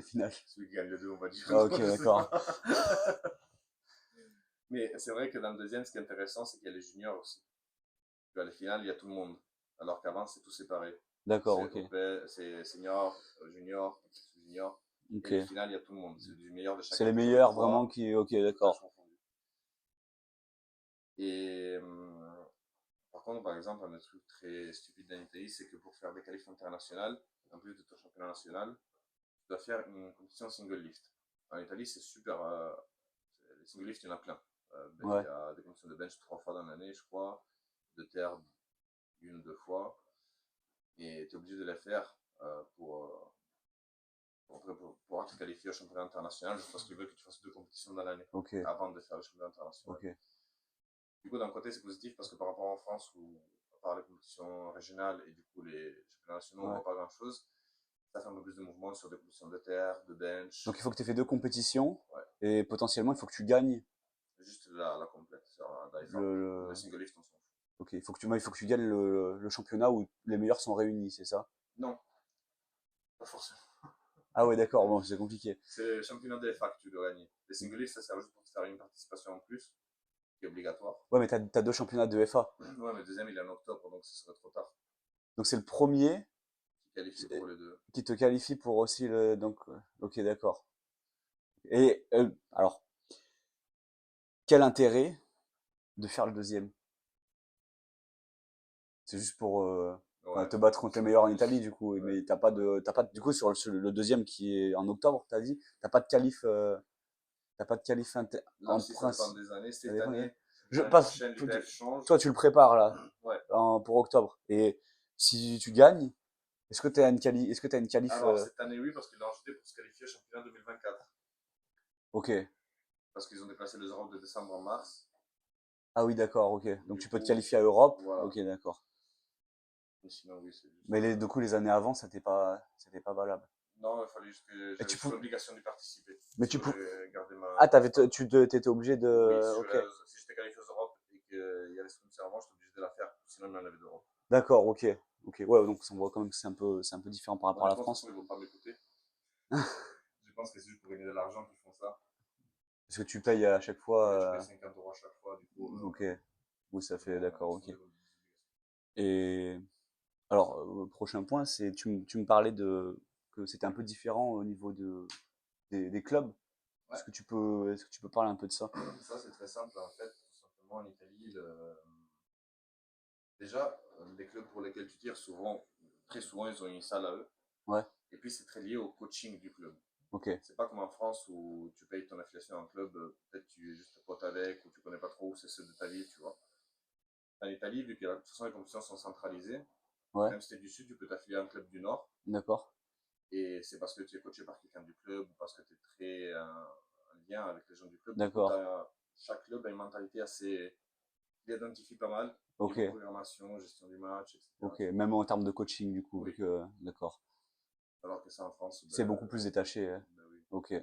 finales? Celui qui gagne le deux, on va dire. Ah, Non, ok, je sais d'accord. pas. Mais c'est vrai que dans le deuxième, ce qui est intéressant, c'est qu'il y a les juniors aussi. Tu vois, les finales, il y a tout le monde. Alors qu'avant, c'est tout séparé. D'accord, C'est ok. c'est senior, junior, junior. Et Ok. les finales, il y a tout le monde. C'est du meilleur de chaque C'est les catégorie meilleurs vraiment 3, qui. Ok, tout âge d'accord. confondu. Et par contre, par exemple, un truc très stupide en Italie, c'est que pour faire des qualifs internationales, en plus de ton championnat national, tu dois faire une compétition single lift. En Italie, c'est super. Les single lift, il y en a plein. Il Ouais, y a des compétitions de bench 3 fois dans l'année, je crois, de terre 1 ou 2 fois, et tu es obligé de les faire pour pouvoir te qualifier au championnat international, juste parce qu'ils veulent que tu fasses 2 compétitions dans l'année ok, avant de faire le championnat international. ok. Du coup, d'un côté, c'est positif parce que par rapport en France, où à part les compétitions régionales et du coup les championnats nationaux, on ne Ouais. voit pas grand-chose, ça fait un peu plus de mouvement sur des compétitions de terre, de Donc bench. il faut que tu aies fait 2 compétitions Ouais, et potentiellement il faut que tu gagnes juste la complète. Le le... single lift, on s'en fout. Ok, il faut que tu gagnes le championnat où les meilleurs sont réunis, c'est ça? Non, pas forcément. Ah ouais, d'accord, bon, c'est compliqué. C'est le championnat des FA que tu dois gagner. Les single lifts, ça sert juste pour te faire une participation en plus, qui est obligatoire. Ouais, mais t'as 2 championnats de FA. Ouais, mais le deuxième, il est en octobre, donc ce serait trop tard. Donc c'est le premier Tu qualifies pour les deux. qui te qualifie pour aussi le... Donc, ok, d'accord. Et alors, quel intérêt de faire le deuxième? C'est juste pour enfin, Ouais, te battre contre les meilleurs en Italie, du coup. ouais. Mais du coup, sur le deuxième qui est en octobre, t'as dit, t'as pas de qualif Là en aussi, ça dépend principe. des années. Ça Cette dépend des- année, Je l'année passe, prochaine, l'IPF change. toi, tu le prépares là, Ouais. pour octobre. Et si tu gagnes, est-ce que t'as une qualif, Alors, cette année, oui, parce qu'ils l'ont ajouté pour se qualifier au championnat 2024. ok. Parce qu'ils ont déplacé les Europes de décembre en mars. Ah oui, d'accord, ok. Donc Du tu peux te coup, qualifier à Europe. voilà. Ok, d'accord. Mais sinon, oui, c'est juste. Mais du coup, les années avant, c'était pas valable. Non, il fallait juste que Et j'avais juste l'obligation d'y participer. mais Si tu je peux, voulais garder ah, ma star. t'étais obligé Oui, de, ok. si j'étais qualifié aux Europes et qu'il y avait ce concert avant, j'étais obligé de la faire. Sinon, il m'en avait d'Europe. D'accord, ok. Ok, ouais, donc on voit quand même que c'est un peu différent par rapport à la Honnêtement, de toute façon, France. ils ne vont pas m'écouter. Je pense que c'est juste pour gagner de l'argent qu'ils font ça. Parce que tu payes à chaque fois, Ouais, tu payes 50 € à chaque fois, du coup, ok. Oui, ça ils fait, d'accord, ils font ok. des obligations. Et alors, prochain point, c'est, tu me parlais que c'était un peu différent au niveau des clubs. Ouais, Est-ce que tu peux parler un peu de ça? ça c'est très simple en fait. Tout simplement en Italie, déjà, les clubs pour lesquels tu tires, souvent, très souvent, ils ont une salle à eux. Ouais, Et puis c'est très lié au coaching du club. ok, C'est pas comme en France où tu payes ton affiliation à un club, peut-être tu es juste pote avec, ou tu connais pas trop où c'est ceux de ta ville, tu vois. En Italie, vu que de toute façon les compétitions sont centralisées, ouais, même si tu es du sud, tu peux t'affilier à un club du nord. d'accord, Et c'est parce que tu es coaché par quelqu'un du club, ou parce que tu es très en lien avec les gens du club. Du coup, d'accord, chaque club a une mentalité assez. Il identifie pas mal, ok, niveau programmation, gestion du match, etc. ok. Même en termes de coaching, du coup, vu Oui. que, d'accord. Alors que ça en France, C'est beaucoup plus détaché, hein. ben oui. Ok,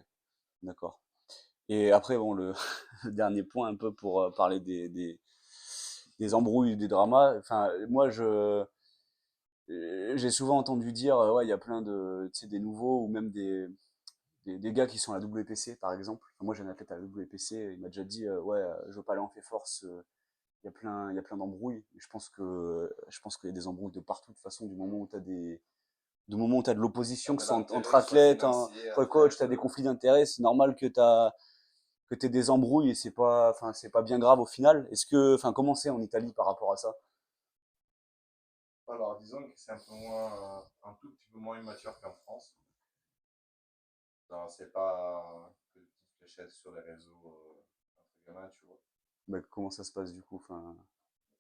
d'accord. Et après, bon, le dernier point un peu pour parler des embrouilles, des dramas. Enfin, moi, j'ai souvent entendu dire, ouais, il y a plein de, tu sais, des nouveaux ou même des gars qui sont à la WPC, par exemple. Enfin, moi, j'ai un athlète à la WPC, il m'a déjà dit, ouais, je veux pas aller en fait force. Il y a plein d'embrouilles. Et je pense qu'il y a des embrouilles de partout. De toute façon, du moment où tu as de Il y a l'opposition, que de ce soit entre l'intérêt, soit athlètes, financier, entre coachs, athlète. tu as des conflits d'intérêts, c'est normal que tu aies des embrouilles et enfin, c'est pas bien grave au final. Enfin, comment c'est en Italie par rapport à ça? Alors, disons que c'est un peu moins, un tout petit peu moins immature qu'en France. C'est pas que des petites fléchettes sur les réseaux entre gamins, tu vois. Bah, comment ça se passe du coup? Enfin,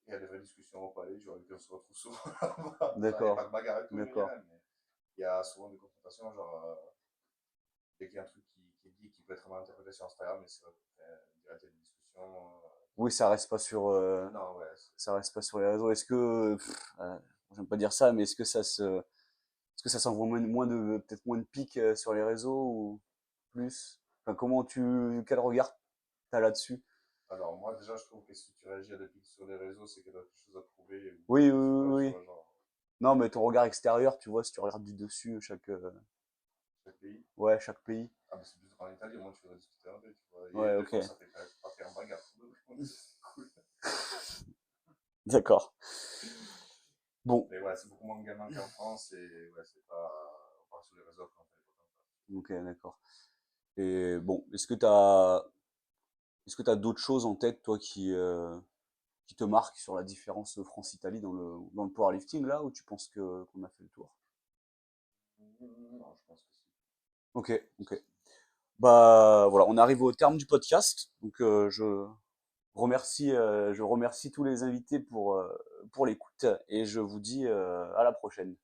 Il y a des vraies discussions au palais, genre, qu'on se retrouve souvent là-bas. Enfin, il n'y a pas d'accord, de bagarre et tout, je d'accord, dirais, mais il y a souvent des confrontations, genre, dès qu'il y a un truc qui est dit qui peut être mal interprété sur Instagram, mais c'est vrai, direct, il y a des discussions. oui, Non, ouais, ça reste pas sur les réseaux. J'aime pas dire ça, mais est-ce que ça s'envoie peut-être moins de pics sur les réseaux ou plus? Enfin, quel regard t'as là-dessus? alors, moi, déjà, je trouve que si tu réagis à des pics sur les réseaux, c'est que tu as quelque chose à prouver, ou Oui, oui, je sais pas, oui, tu oui. vois, genre, Non, mais ton regard extérieur, tu vois, si tu regardes du dessus, chaque pays. ouais, chaque pays. Ah, mais c'est plus en Italie, au moins tu vas discuter un peu, tu vois. Et Ouais, des ok, fois, ça fait pas faire un bagarre. C'est cool. d'accord. Bon, Mais ouais, c'est beaucoup moins gamin qu'en France, et ouais, c'est pas. On part sur les réseaux quand on fait les photos. ok, d'accord. Et bon, est-ce que t'as d'autres choses en tête, toi, qui, qui te marquent sur la différence France-Italie dans le powerlifting là, ou tu penses qu'on a fait le tour? Non, je pense que si. Ok, ok. Bah voilà, on arrive au terme du podcast. Donc je remercie tous les invités pour l'écoute et je vous dis à la prochaine.